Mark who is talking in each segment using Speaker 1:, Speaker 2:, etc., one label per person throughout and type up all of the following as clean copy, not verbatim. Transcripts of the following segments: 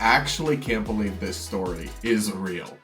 Speaker 1: actually can't believe this story is real.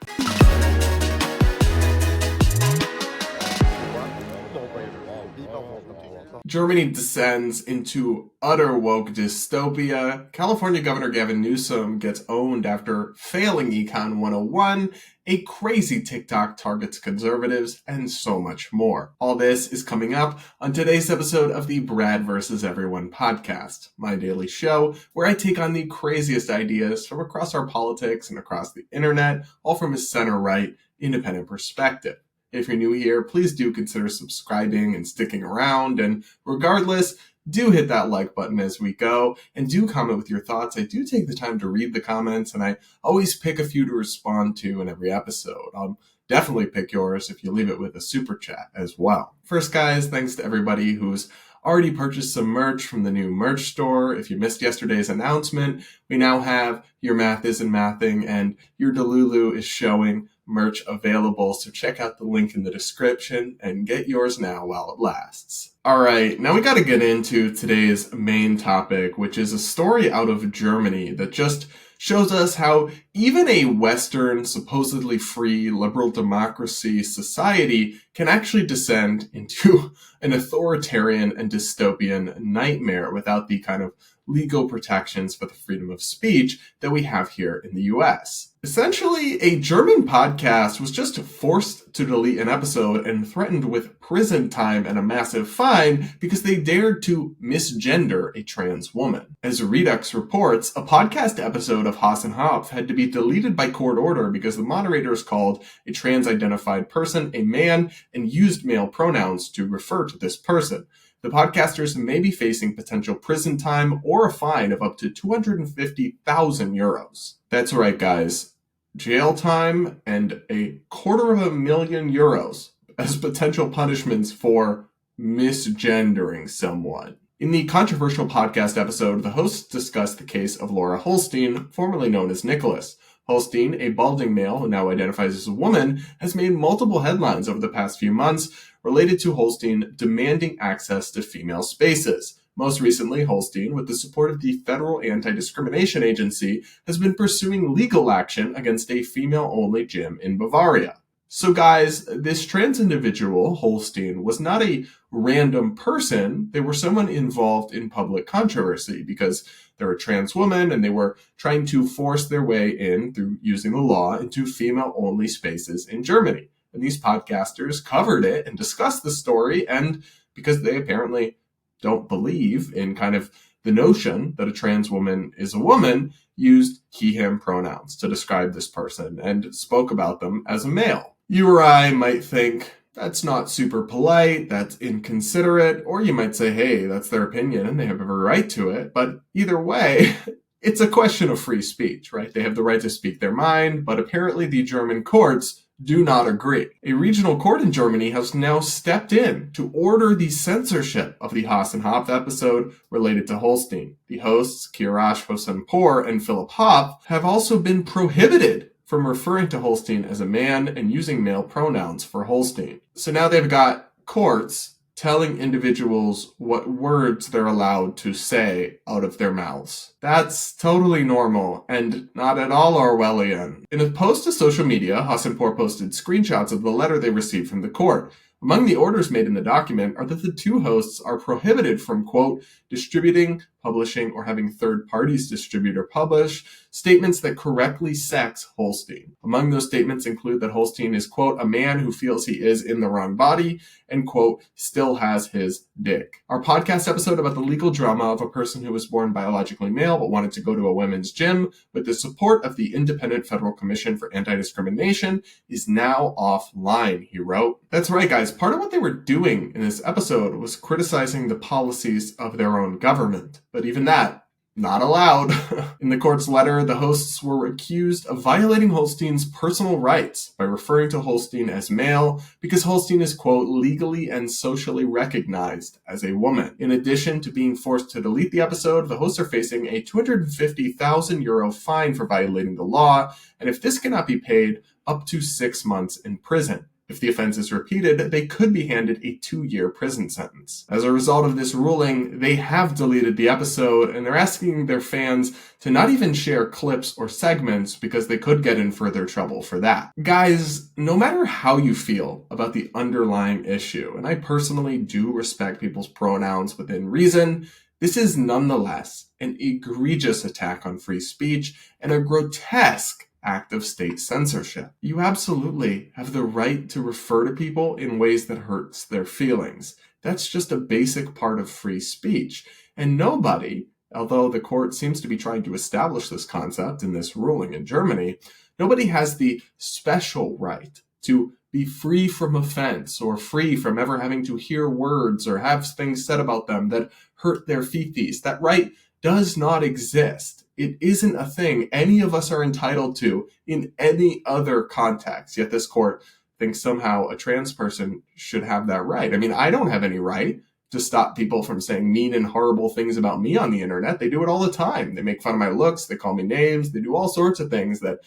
Speaker 1: Germany descends into utter woke dystopia. California Governor Gavin Newsom gets owned after failing Econ 101. A crazy TikTok targets conservatives, and so much more. All this is coming up on today's episode of the Brad vs. Everyone podcast, my daily show where I take on the craziest ideas from across our politics and across the internet, all from a center-right, independent perspective. If you're new here, please do consider subscribing and sticking around. And regardless, do hit that like button as we go and do comment with your thoughts. I do take the time to read the comments and I always pick a few to respond to in every episode. I'll definitely pick yours if you leave it with a super chat as well. First, guys, thanks to everybody who's already purchased some merch from the new merch store. If you missed yesterday's announcement, we now have Your Math Isn't Mathing and Your Delulu is Showing merch available, so check out the link in the description and get yours now while it lasts. Alright, now we gotta get into today's main topic, which is a story out of Germany that just shows us how even a Western, supposedly free, liberal democracy society can actually descend into an authoritarian and dystopian nightmare without the kind of legal protections for the freedom of speech that we have here in the US. Essentially, a German podcast was just forced to delete an episode and threatened with prison time and a massive fine because they dared to misgender a trans woman. As Redux reports, a podcast episode of Haas and Hopf had to be deleted by court order because the moderators called a trans-identified person a man and used male pronouns to refer to this person. The podcasters may be facing potential prison time or a fine of up to 250,000 euros. That's right, guys. Jail time and €250,000 as potential punishments for misgendering someone. In the controversial podcast episode, the hosts discussed the case of Laura Holstein, formerly known as Nicholas. Holstein, a balding male who now identifies as a woman, has made multiple headlines over the past few months related to Holstein demanding access to female spaces. Most recently, Holstein, with the support of the Federal Anti-Discrimination Agency, has been pursuing legal action against a female-only gym in Bavaria. So guys, this trans individual, Holstein, was not a random person. They were someone involved in public controversy because they're a trans woman and they were trying to force their way in through using the law into female-only spaces in Germany. And these podcasters covered it and discussed the story, and because they apparently don't believe in kind of the notion that a trans woman is a woman, used he, him pronouns to describe this person and spoke about them as a male. You or I might think, that's not super polite, that's inconsiderate, or you might say, hey, that's their opinion and they have every right to it. But either way, it's a question of free speech, right? They have the right to speak their mind, but apparently the German courts do not agree. A regional court in Germany has now stepped in to order the censorship of the Haas and Hopf episode related to Holstein. The hosts, Kirash Hosenpour and Philip Hopf, have also been prohibited from referring to Holstein as a man and using male pronouns for Holstein. So now they've got courts telling individuals what words they're allowed to say out of their mouths. That's totally normal and not at all Orwellian. In a post to social media, Hosenpour posted screenshots of the letter they received from the court. Among the orders made in the document are that the two hosts are prohibited from, quote, distributing, publishing, or having third parties distribute or publish statements that correctly sex Holstein. Among those statements include that Holstein is, quote, a man who feels he is in the wrong body and, quote, still has his dick. Our podcast episode about the legal drama of a person who was born biologically male but wanted to go to a women's gym with the support of the Independent Federal Commission for Anti-Discrimination is now offline, he wrote. That's right, guys. Part of what they were doing in this episode was criticizing the policies of their own government. But even that, not allowed. In the court's letter, the hosts were accused of violating Holstein's personal rights by referring to Holstein as male because Holstein is, quote, legally and socially recognized as a woman. In addition to being forced to delete the episode, the hosts are facing a €250,000 fine for violating the law, and if this cannot be paid, up to 6 months in prison. If the offense is repeated, they could be handed a 2-year prison sentence. As a result of this ruling, they have deleted the episode, and they're asking their fans to not even share clips or segments because they could get in further trouble for that. Guys, no matter how you feel about the underlying issue, and I personally do respect people's pronouns within reason, this is nonetheless an egregious attack on free speech and a grotesque act of state censorship. You absolutely have the right to refer to people in ways that hurts their feelings. That's just a basic part of free speech. And nobody, although the court seems to be trying to establish this concept in this ruling in Germany, nobody has the special right to be free from offense or free from ever having to hear words or have things said about them that hurt their fifis. That right does not exist. It isn't a thing any of us are entitled to in any other context. Yet this court thinks somehow a trans person should have that right. I mean, I don't have any right to stop people from saying mean and horrible things about me on the internet. They do it all the time. They make fun of my looks. They call me names. They do all sorts of things that,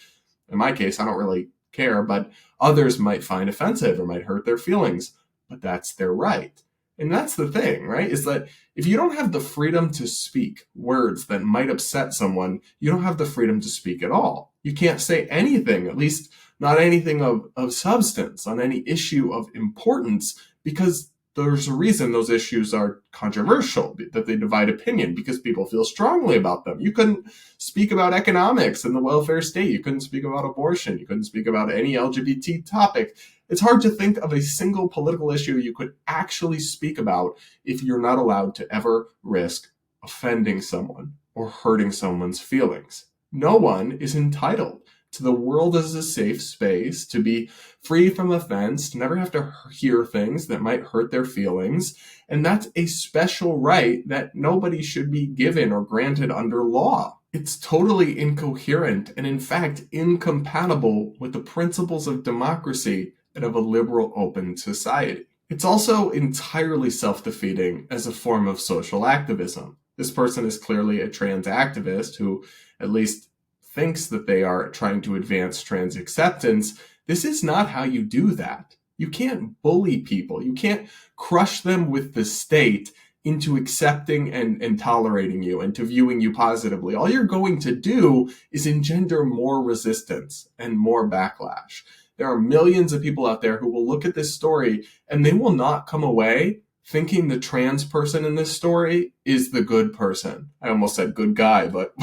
Speaker 1: in my case, I don't really care, but others might find offensive or might hurt their feelings. But that's their right. And that's the thing, right? Is that if you don't have the freedom to speak words that might upset someone, you don't have the freedom to speak at all. You can't say anything, at least not anything of substance on any issue of importance, because there's a reason those issues are controversial, that they divide opinion, because people feel strongly about them. You couldn't speak about economics and the welfare state. You couldn't speak about abortion. You couldn't speak about any LGBT topic. It's hard to think of a single political issue you could actually speak about if you're not allowed to ever risk offending someone or hurting someone's feelings. No one is entitled to the world as a safe space, to be free from offense, to never have to hear things that might hurt their feelings. And that's a special right that nobody should be given or granted under law. It's totally incoherent and, in fact, incompatible with the principles of democracy and of a liberal, open society. It's also entirely self-defeating as a form of social activism. This person is clearly a trans activist who at least thinks that they are trying to advance trans acceptance. This is not how you do that. You can't bully people. You can't crush them with the state into accepting and tolerating you and to viewing you positively. All you're going to do is engender more resistance and more backlash. There are millions of people out there who will look at this story and they will not come away thinking the trans person in this story is the good person. I almost said good guy, but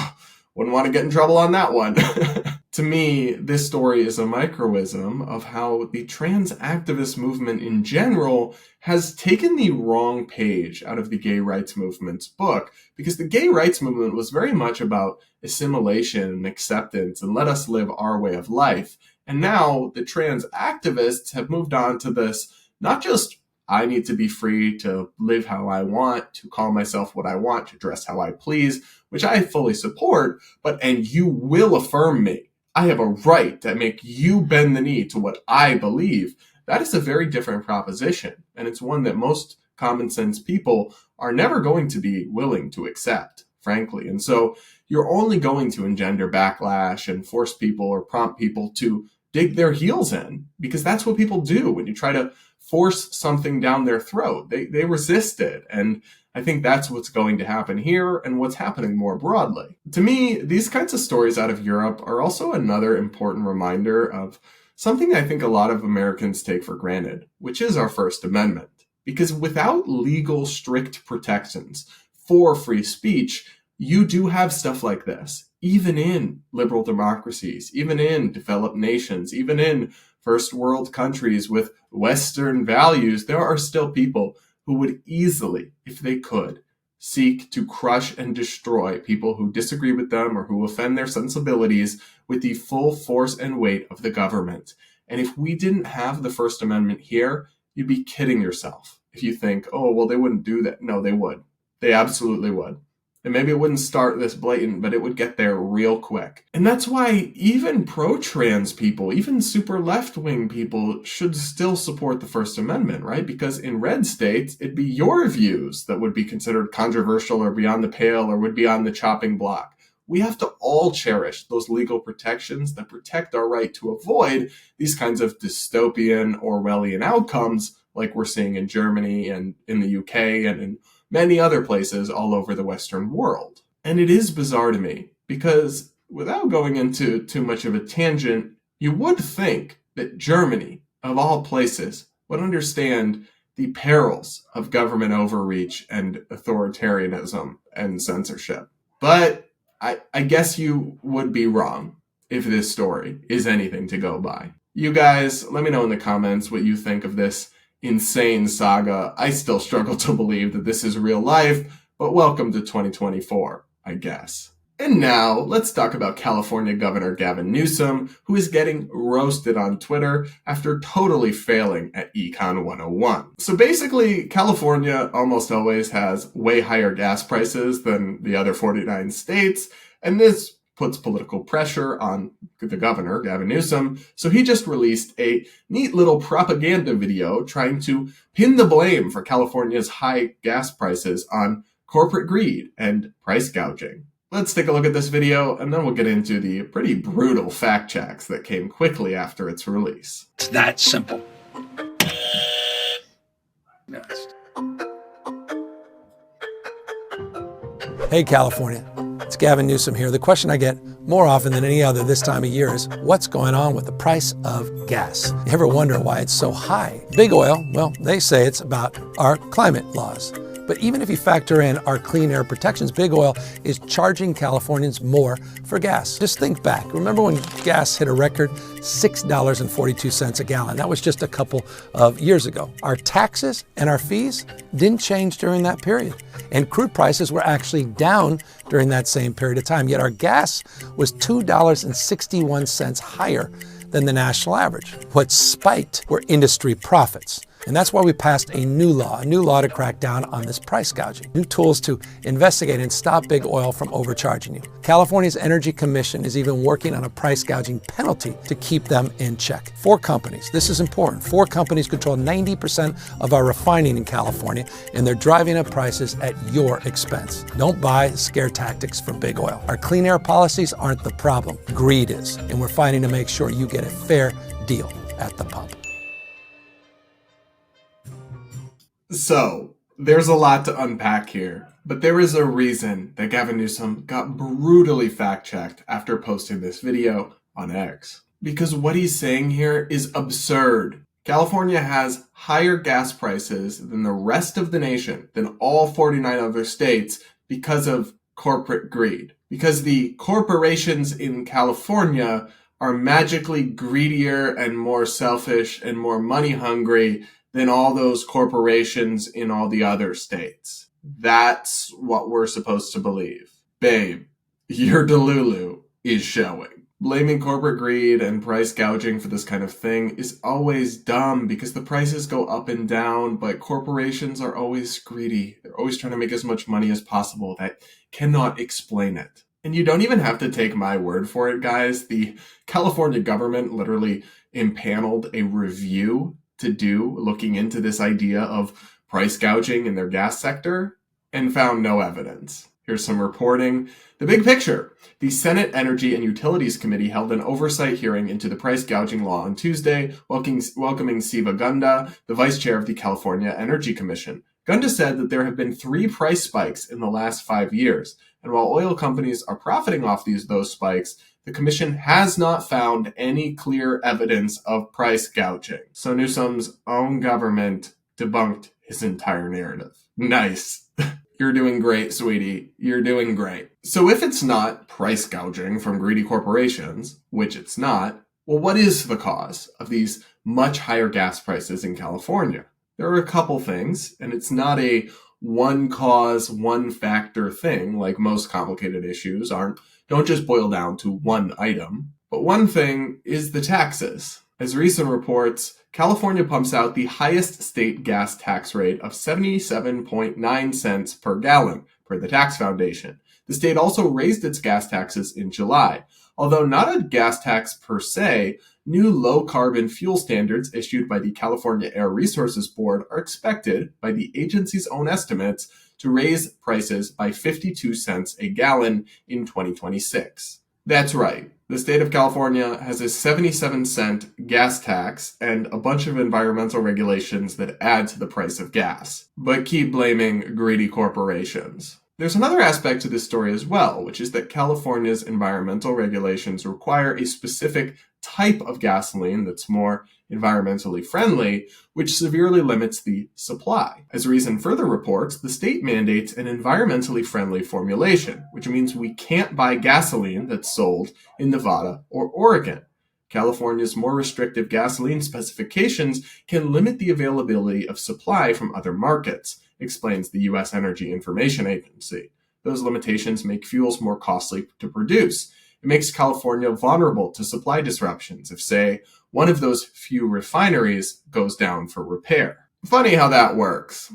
Speaker 1: wouldn't want to get in trouble on that one. To me, this story is a microism of how the trans activist movement in general has taken the wrong page out of the gay rights movement's book, because the gay rights movement was very much about assimilation and acceptance and let us live our way of life. And now the trans activists have moved on to this, not just I need to be free to live how I want, to call myself what I want, to dress how I please, which I fully support, but and you will affirm me. I have a right to make you bend the knee to what I believe. That is a very different proposition, and it's one that most common sense people are never going to be willing to accept, frankly. And so you're only going to engender backlash and force people or prompt people to dig their heels in, because that's what people do when you try to force something down their throat. They resist it. And I think that's what's going to happen here and what's happening more broadly. To me, these kinds of stories out of Europe are also another important reminder of something I think a lot of Americans take for granted, which is our First Amendment. Because without legal strict protections for free speech, you do have stuff like this, even in liberal democracies, even in developed nations, even in first world countries with Western values. There are still people who would easily, if they could, seek to crush and destroy people who disagree with them or who offend their sensibilities with the full force and weight of the government. And if we didn't have the First Amendment here, you'd be kidding yourself if you think, oh, well, they wouldn't do that. No, they would. They absolutely would. And maybe it wouldn't start this blatant, but it would get there real quick. And that's why even pro-trans people, even super left-wing people should still support the First Amendment, right? Because in red states, it'd be your views that would be considered controversial or beyond the pale or would be on the chopping block. we have to all cherish those legal protections that protect our right to avoid these kinds of dystopian, Orwellian outcomes like we're seeing in Germany and in the UK and in many other places all over the Western world. And it is bizarre to me because, without going into too much of a tangent, you would think that Germany, of all places, would understand the perils of government overreach and authoritarianism and censorship. But I guess you would be wrong if this story is anything to go by. You guys, let me know in the comments what you think of this insane saga. I still struggle to believe that this is real life, but welcome to 2024, I guess. And now, let's talk about California Governor Gavin Newsom, who is getting roasted on Twitter after totally failing at Econ 101. So basically, California almost always has way higher gas prices than the other 49 states, and this puts political pressure on the governor, Gavin Newsom, so he just released a neat little propaganda video trying to pin the blame for California's high gas prices on corporate greed and price gouging. Let's take a look at this video, and then we'll get into the pretty brutal fact checks that came quickly after its release.
Speaker 2: It's that simple. Next.
Speaker 3: Hey, California. It's Gavin Newsom here. The question I get more often than any other this time of year is, what's going on with the price of gas? You ever wonder why it's so high? Big oil, well, they say it's about our climate laws. But even if you factor in our clean air protections, big oil is charging Californians more for gas. Just think back. Remember when gas hit a record $6.42 a gallon? That was just a couple of years ago. Our taxes and our fees didn't change during that period. And crude prices were actually down during that same period of time. Yet our gas was $2.61 higher than the national average. What spiked were industry profits. And that's why we passed a new law to crack down on this price gouging. New tools to investigate and stop big oil from overcharging you. California's Energy Commission is even working on a price gouging penalty to keep them in check. 4 companies, this is important, 4 companies control 90% of our refining in California, and they're driving up prices at your expense. Don't buy scare tactics from big oil. Our clean air policies aren't the problem, greed is, and we're fighting to make sure you get a fair deal at the pump.
Speaker 1: So, there's a lot to unpack here, but there is a reason that Gavin Newsom got brutally fact-checked after posting this video on X. Because what he's saying here is absurd. California has higher gas prices than the rest of the nation, than all 49 other states, because of corporate greed. Because the corporations in California are magically greedier and more selfish and more money-hungry than all those corporations in all the other states. That's what we're supposed to believe. Babe, your Delulu is showing. Blaming corporate greed and price gouging for this kind of thing is always dumb because the prices go up and down, but corporations are always greedy. They're always trying to make as much money as possible. That cannot explain it. And you don't even have to take my word for it, guys. The California government literally impaneled a review to do looking into this idea of price gouging in their gas sector and found no evidence. Here's some reporting. The big picture. The Senate Energy and Utilities Committee held an oversight hearing into the price gouging law on Tuesday, welcoming Siva Gunda, the vice chair of the California Energy Commission. Gunda said that there have been 3 price spikes in the last 5 years, and while oil companies are profiting off those spikes, the commission has not found any clear evidence of price gouging. So Newsom's own government debunked his entire narrative. Nice. You're doing great, sweetie. You're doing great. So if it's not price gouging from greedy corporations, which it's not, well, what is the cause of these much higher gas prices in California? There are a couple things, and it's not a one cause, one factor thing like most complicated issues don't just boil down to one item. But one thing is the taxes. As recent reports, California pumps out the highest state gas tax rate of 77.9 cents per gallon, per the Tax Foundation. The state also raised its gas taxes in July. Although not a gas tax per se, new low-carbon fuel standards issued by the California Air Resources Board are expected, by the agency's own estimates, to raise prices by 52 cents a gallon in 2026. That's right. The state of California has a 77-cent gas tax and a bunch of environmental regulations that add to the price of gas, but keep blaming greedy corporations. There's another aspect to this story as well, which is that California's environmental regulations require a specific type of gasoline that's more environmentally friendly, which severely limits the supply. As Reason further reports, the state mandates an environmentally friendly formulation, which means we can't buy gasoline that's sold in Nevada or Oregon. California's more restrictive gasoline specifications can limit the availability of supply from other markets, explains the U.S. Energy Information Agency. Those limitations make fuels more costly to produce. It makes California vulnerable to supply disruptions if, say, one of those few refineries goes down for repair. Funny how that works.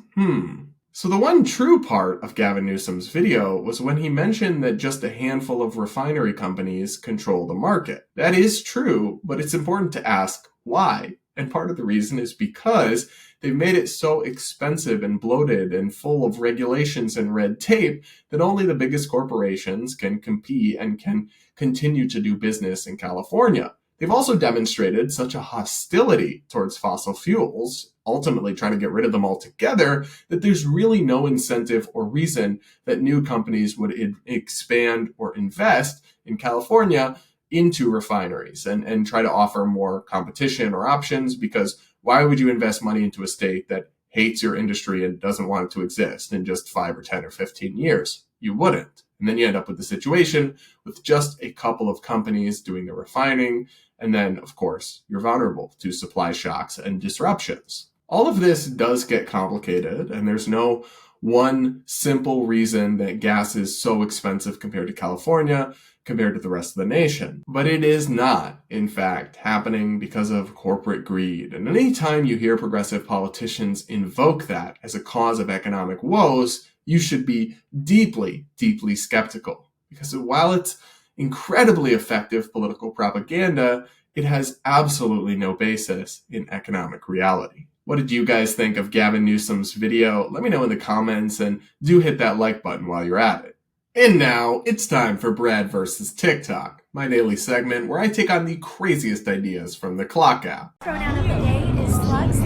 Speaker 1: So the one true part of Gavin Newsom's video was when he mentioned that just a handful of refinery companies control the market. That is true, but it's important to ask why. And part of the reason is because they've made it so expensive and bloated and full of regulations and red tape that only the biggest corporations can compete and can continue to do business in California. They've also demonstrated such a hostility towards fossil fuels, ultimately trying to get rid of them altogether, that there's really no incentive or reason that new companies would expand or invest in California into refineries and try to offer more competition or options, because why would you invest money into a state that hates your industry and doesn't want it to exist in just 5 or 10 or 15 years? You wouldn't. And then you end up with the situation with just a couple of companies doing the refining. And then, of course, you're vulnerable to supply shocks and disruptions. All of this does get complicated, and there's no one simple reason that gas is so expensive compared to California, compared to the rest of the nation. But it is not, in fact, happening because of corporate greed. And anytime you hear progressive politicians invoke that as a cause of economic woes, you should be deeply, deeply skeptical. Because while it's incredibly effective political propaganda, it has absolutely no basis in economic reality. What did you guys think of Gavin Newsom's video? Let me know in the comments, and do hit that like button while you're at it. And now it's time for Brad versus TikTok, my daily segment where I take on the craziest ideas from the Clock app.
Speaker 4: Pronoun of the day is slugs.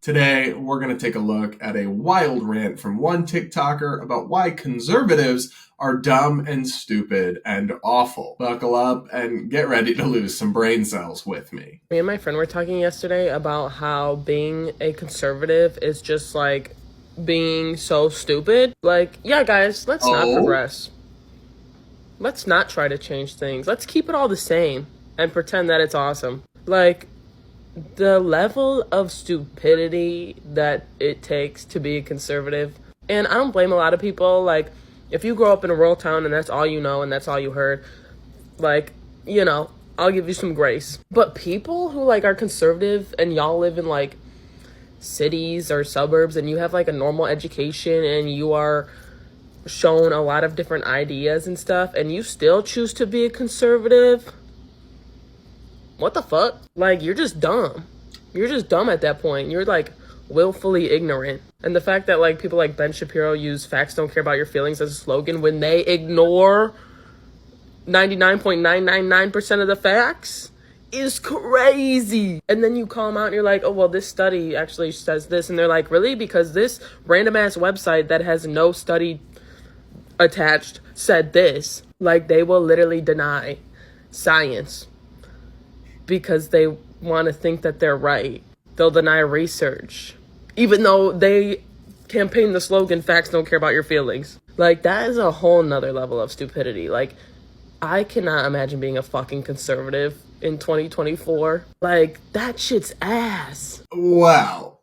Speaker 1: Today, we're going to take a look at a wild rant from one TikToker about why conservatives are dumb and stupid and awful. Buckle up and get ready to lose some brain cells with me.
Speaker 5: Me and my friend were talking yesterday about how being a conservative is just like being so stupid. Like, yeah, guys, let's not progress. Let's not try to change things. Let's keep it all the same and pretend that it's awesome. Like, the level of stupidity that it takes to be a conservative, and I don't blame a lot of people. Like, if you grow up in a rural town and that's all you know and that's all you heard, like, you know, I'll give you some grace. But people who, like, are conservative and y'all live in, like, cities or suburbs and you have, like, a normal education and you are shown a lot of different ideas and stuff and you still choose to be a conservative, what the fuck? Like, you're just dumb. You're just dumb at that point. You're, like, willfully ignorant. And the fact that, like, people like Ben Shapiro use facts don't care about your feelings as a slogan when they ignore 99.999% of the facts is crazy. And then you call them out and you're like, oh, well, this study actually says this. And they're like, really? Because this random ass website that has no study attached said this. Like, they will literally deny science because they want to think that they're right. They'll deny research, even though they campaign the slogan, facts don't care about your feelings. Like, that is a whole nother level of stupidity. Like, I cannot imagine being a fucking conservative in 2024. Like, that shit's ass.
Speaker 1: Wow.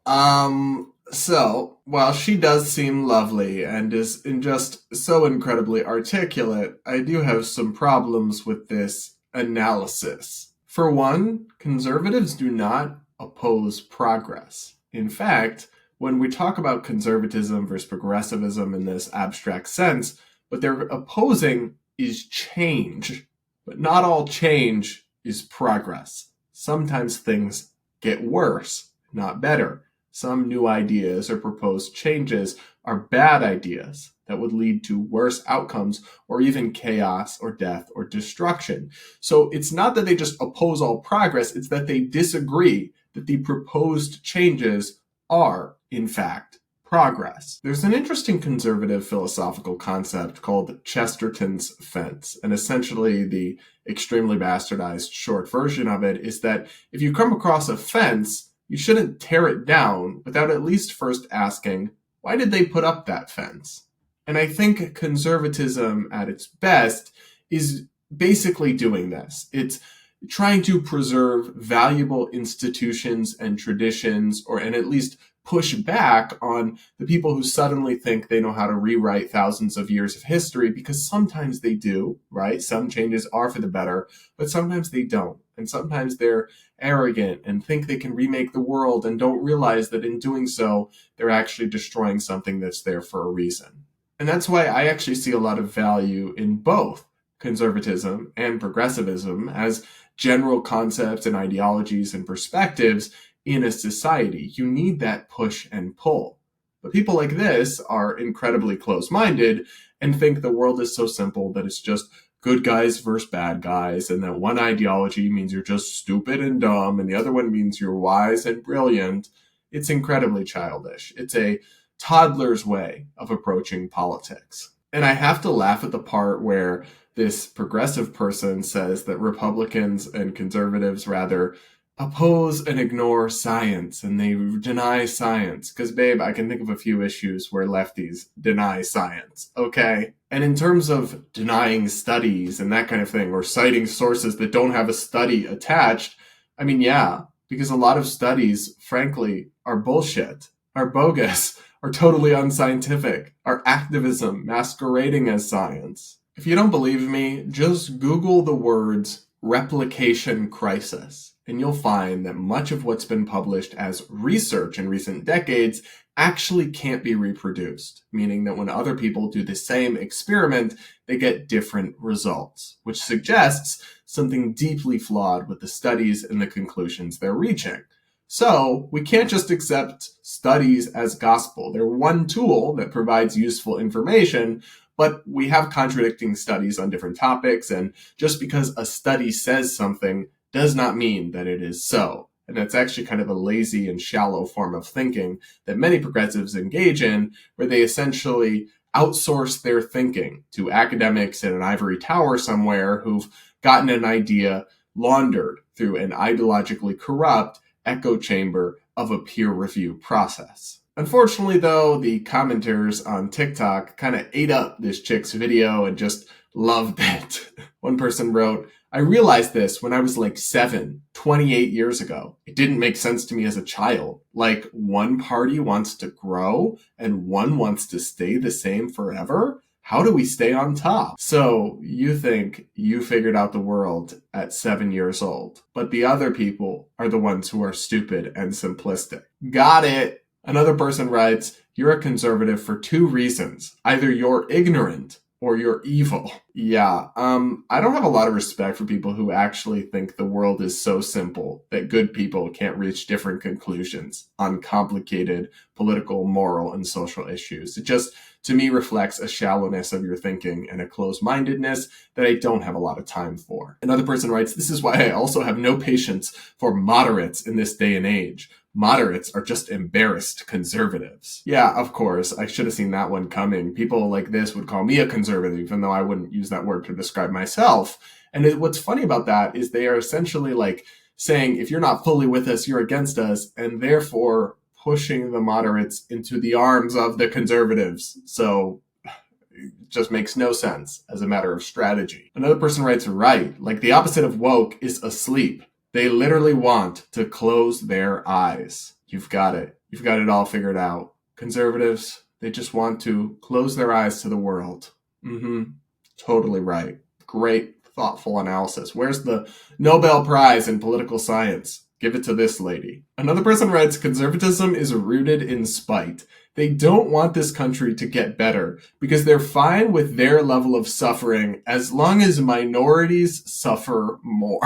Speaker 1: So, while she does seem lovely and is just so incredibly articulate, I do have some problems with this analysis. For one, conservatives do not oppose progress. In fact, when we talk about conservatism versus progressivism in this abstract sense, what they're opposing is change. But not all change is progress. Sometimes things get worse, not better. some new ideas or proposed changes are bad ideas that would lead to worse outcomes or even chaos or death or destruction. So it's not that they just oppose all progress, it's that they disagree that the proposed changes are, in fact, progress. There's an interesting conservative philosophical concept called Chesterton's fence, and essentially the extremely bastardized short version of it is that if you come across a fence, you shouldn't tear it down without at least first asking, why did they put up that fence? And I think conservatism at its best is basically doing this. It's trying to preserve valuable institutions and traditions, and at least push back on the people who suddenly think they know how to rewrite thousands of years of history, because sometimes they do, right? Some changes are for the better, but sometimes they don't. And sometimes they're arrogant and think they can remake the world and don't realize that in doing so, they're actually destroying something that's there for a reason. And that's why I actually see a lot of value in both conservatism and progressivism as general concepts and ideologies and perspectives in a society. You need that push and pull. But people like this are incredibly close-minded and think the world is so simple that it's just good guys versus bad guys, and that one ideology means you're just stupid and dumb, and the other one means you're wise and brilliant. It's incredibly childish. It's a toddler's way of approaching politics. And I have to laugh at the part where this progressive person says that Republicans and conservatives rather oppose and ignore science, and they deny science. Because, babe, I can think of a few issues where lefties deny science, okay? And in terms of denying studies and that kind of thing, or citing sources that don't have a study attached, I mean, yeah, because a lot of studies, frankly, are bullshit, are bogus, are totally unscientific, are activism masquerading as science. If you don't believe me, just Google the words replication crisis, and you'll find that much of what's been published as research in recent decades actually can't be reproduced, meaning that when other people do the same experiment, they get different results, which suggests something deeply flawed with the studies and the conclusions they're reaching. So we can't just accept studies as gospel. They're one tool that provides useful information, but we have contradicting studies on different topics, and just because a study says something does not mean that it is so. And that's actually kind of a lazy and shallow form of thinking that many progressives engage in, where they essentially outsource their thinking to academics in an ivory tower somewhere who've gotten an idea laundered through an ideologically corrupt echo chamber of a peer review process. Unfortunately, though, the commenters on TikTok kind of ate up this chick's video and just loved it. One person wrote, I realized this when I was like 7, 28 years ago. It didn't make sense to me as a child. Like, one party wants to grow and one wants to stay the same forever? How do we stay on top? So you think you figured out the world at 7 years old, but the other people are the ones who are stupid and simplistic. Got it. Another person writes, you're a conservative for 2 reasons. Either you're ignorant or you're evil. Yeah, I don't have a lot of respect for people who actually think the world is so simple that good people can't reach different conclusions on complicated political, moral, and social issues. It just, to me, reflects a shallowness of your thinking and a closed-mindedness that I don't have a lot of time for. Another person writes, this is why I also have no patience for moderates in this day and age. Moderates are just embarrassed conservatives. Yeah, of course, I should have seen that one coming. People like this would call me a conservative, even though I wouldn't use that word to describe myself. And what's funny about that is they are essentially like saying, if you're not fully with us, you're against us, and therefore pushing the moderates into the arms of the conservatives. So it just makes no sense as a matter of strategy. Another person writes, right, like the opposite of woke is asleep. They literally want to close their eyes. You've got it. You've got it all figured out. Conservatives, they just want to close their eyes to the world. Totally right. Great, thoughtful analysis. Where's the Nobel Prize in political science? Give it to this lady. Another person writes, conservatism is rooted in spite. They don't want this country to get better because they're fine with their level of suffering as long as minorities suffer more.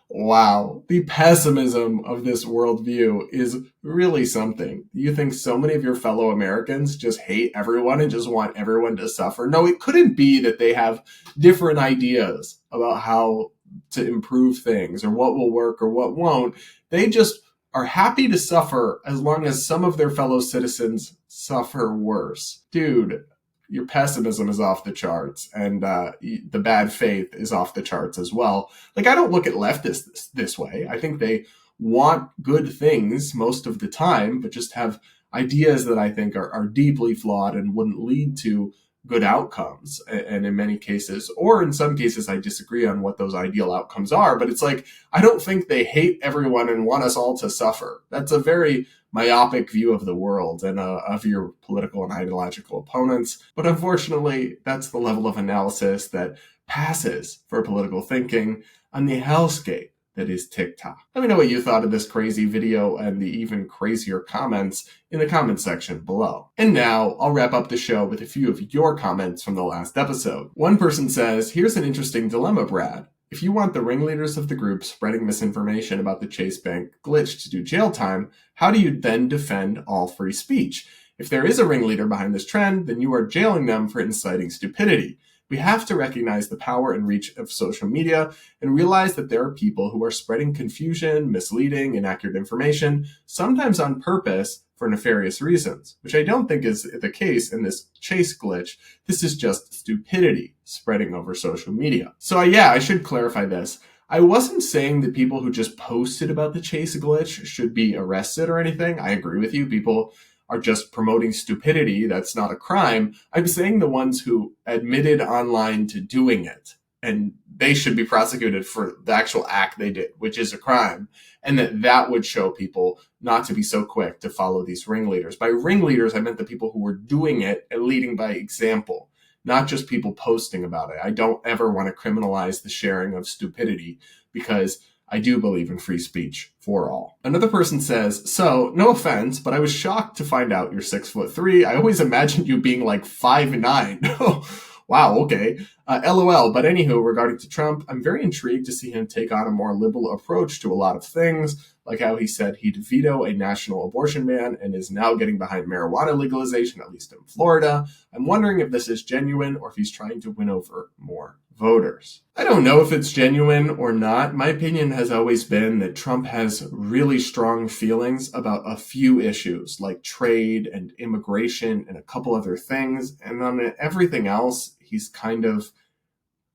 Speaker 1: Wow. The pessimism of this worldview is really something. You think so many of your fellow Americans just hate everyone and just want everyone to suffer? No, it couldn't be that they have different ideas about how to improve things or what will work or what won't. They just are happy to suffer as long as some of their fellow citizens suffer worse. Dude, your pessimism is off the charts, and the bad faith is off the charts as well. Like, I don't look at leftists this way. I think they want good things most of the time, but just have ideas that I think are deeply flawed and wouldn't lead to good outcomes. And in many cases, or in some cases, I disagree on what those ideal outcomes are. But it's like, I don't think they hate everyone and want us all to suffer. That's a very myopic view of the world and of your political and ideological opponents. But unfortunately, that's the level of analysis that passes for political thinking on the hellscape that is TikTok. Let me know what you thought of this crazy video and the even crazier comments in the comment section below. And now I'll wrap up the show with a few of your comments from the last episode. One person says, here's an interesting dilemma, Brad. If you want the ringleaders of the group spreading misinformation about the Chase Bank glitch to do jail time, how do you then defend all free speech? If there is a ringleader behind this trend, then you are jailing them for inciting stupidity. We have to recognize the power and reach of social media and realize that there are people who are spreading confusion, misleading, inaccurate information, sometimes on purpose for nefarious reasons, which I don't think is the case in this Chase glitch. This is just stupidity spreading over social media. So I should clarify this. I wasn't saying that people who just posted about the Chase glitch should be arrested or anything. I agree with you. People are just promoting stupidity. That's not a crime. I'm saying the ones who admitted online to doing it, and they should be prosecuted for the actual act they did, which is a crime, and that would show people not to be so quick to follow these ringleaders. By ringleaders, I meant the people who were doing it and leading by example, not just people posting about it. I don't ever want to criminalize the sharing of stupidity because I do believe in free speech for all. Another person says, so, no offense, but I was shocked to find out you're 6'3". I always imagined you being like 5'9". Wow, okay. LOL. But anywho, regarding to Trump, I'm very intrigued to see him take on a more liberal approach to a lot of things, like how he said he'd veto a national abortion ban and is now getting behind marijuana legalization, at least in Florida. I'm wondering if this is genuine or if he's trying to win over more voters. I don't know if it's genuine or not. My opinion has always been that Trump has really strong feelings about a few issues like trade and immigration and a couple other things. And on everything else, he's kind of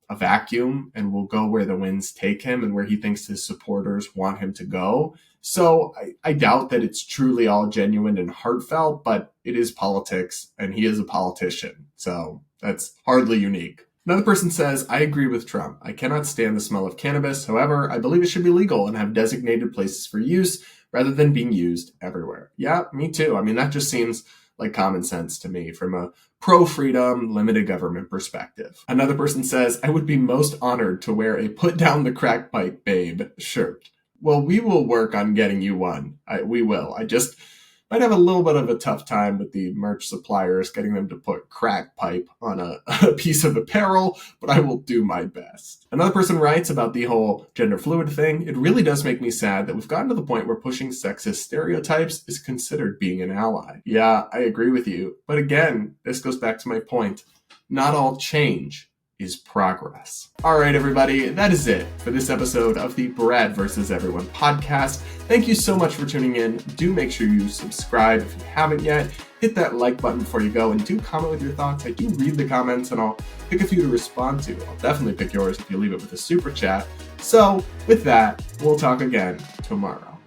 Speaker 1: a vacuum and will go where the winds take him and where he thinks his supporters want him to go. So I doubt that it's truly all genuine and heartfelt, but it is politics and he is a politician. So that's hardly unique. Another person says, I agree with Trump. I cannot stand the smell of cannabis. However, I believe it should be legal and have designated places for use rather than being used everywhere. Yeah, me too. I mean, that just seems like common sense to me from a pro-freedom, limited government perspective. Another person says, I would be most honored to wear a put down the crack pipe babe shirt. Well, we will work on getting you one. We will. I just might have a little bit of a tough time with the merch suppliers, getting them to put crack pipe on a piece of apparel, but I will do my best. Another person writes about the whole gender fluid thing. It really does make me sad that we've gotten to the point where pushing sexist stereotypes is considered being an ally. Yeah, I agree with you. But again, this goes back to my point. Not all change is progress. All right, everybody, that is it for this episode of the Brad vs. Everyone podcast. Thank you so much for tuning in. Do make sure you subscribe if you haven't yet. Hit that like button before you go and do comment with your thoughts. I do read the comments and I'll pick a few to respond to. I'll definitely pick yours if you leave it with a super chat. So with that, we'll talk again tomorrow.